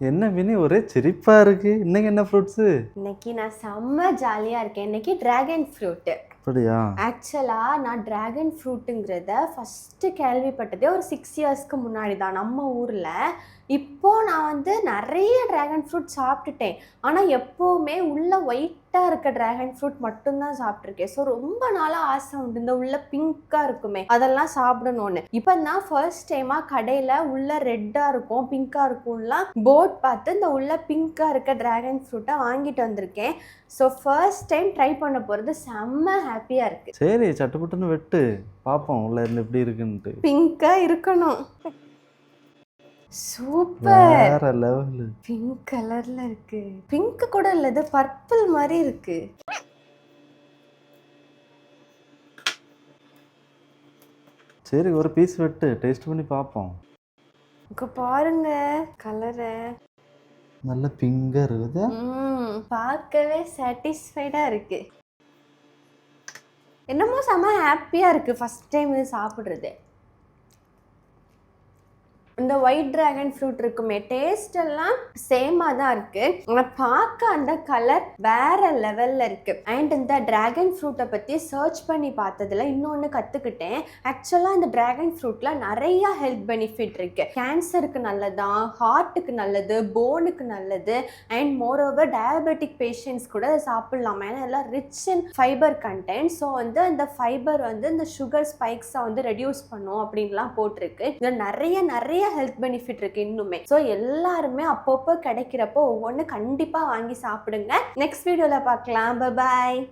என்ன வினி ஒரே சிரிப்பா இருக்கு. இன்னைக்கு என்ன ஃப்ரூட்ஸு? இன்னைக்கு நான் செம்ம ஜாலியா இருக்கேன். இன்னைக்கு டிராகன் ஃப்ரூட். அப்படியா? ஆக்சுவலா நான் டிராகன் ஃப்ரூட்டுங்கிறத ஃபர்ஸ்ட் கேள்விப்பட்டதே ஒரு 6 இயர்ஸ்க்கு முன்னாடி தான் நம்ம ஊர்ல. இப்போ நான் வந்து நிறைய டிராகன் ஃப்ரூட் சாப்பிட்டுட்டேன். ஆனால் எப்போவுமே உள்ள ஒயிட்டாக இருக்க டிராகன் ஃப்ரூட் மட்டும்தான் சாப்பிட்ருக்கேன். ஸோ ரொம்ப நாளாக ஆசை உண்டு இந்த உள்ள பிங்காக இருக்குமே அதெல்லாம் சாப்பிடணும்னு. இப்போ நான் ஃபர்ஸ்ட் டைமாக கடையில் உள்ள ரெட்டாக இருக்கும் பிங்காக இருக்கும்லாம் போர்ட் பார்த்து இந்த உள்ள பிங்காக இருக்க டிராகன் ஃப்ரூட்டை வாங்கிட்டு வந்திருக்கேன். ஸோ ஃபர்ஸ்ட் டைம் ட்ரை பண்ண போகிறது செம்ம ஹாப்பியாக இருக்குது. சரி, சட்டுப்புட்டுன்னு வெட்டு பார்ப்போம் உள்ள இருந்து எப்படி இருக்குன்ட்டு. பிங்காக இருக்கணும். சூப்பர், வேற லெவல். பிங்க் கலர்ல இருக்கு. பிங்க் கூட இல்ல, இது பர்பிள் மாதிரி இருக்கு. சரி, ஒரு பீஸ் வெட்டு டேஸ்ட் பண்ணி பார்ப்போம். இங்க பாருங்க கலரை. நல்ல பிங்கா இருக்குது. பார்க்கவே சாட்டிஸ்ஃபைடா இருக்கு. என்னமோ செம ஹாப்பியா இருக்கு ஃபர்ஸ்ட் டைம் இது சாப்பிடுறது. இந்த ஒயிட் டிராகன் ஃப்ரூட் இருக்குமே டேஸ்ட் எல்லாம் சேமா தான் இருக்கு. ஆனால் பார்க்க அந்த கலர் வேற லெவல்ல இருக்கு. அண்ட் இந்த டிராகன் ஃப்ரூட்டை பத்தி சர்ச் பண்ணி பார்த்ததுல இன்னொன்று கத்துக்கிட்டேன். ஆக்சுவலா இந்த டிராகன் ஃப்ரூட்ல நிறைய ஹெல்த் பெனிஃபிட் இருக்கு. கேன்சருக்கு நல்லதான், ஹார்ட்டுக்கு நல்லது, போனுக்கு நல்லது. And more over diabetic patients கூட சாப்பிடலாமா, ஏன்னா எல்லாம் rich in fibre content. So வந்து அந்த ஃபைபர் வந்து இந்த சுகர் ஸ்பைக்ஸை வந்து ரெடியூஸ் பண்ணும் அப்படின்லாம் போட்டிருக்கு. இதில் நிறைய ஹெல்த் பெனிஃபிட் இருக்கு இன்னுமே. ஸோ எல்லாருமே அப்பப்போ கிடைக்கிறப்போ ஒவ்வொன்று கண்டிப்பாக வாங்கி சாப்பிடுங்க. நெக்ஸ்ட் வீடியோவில் பார்க்கலாம். Bye bye.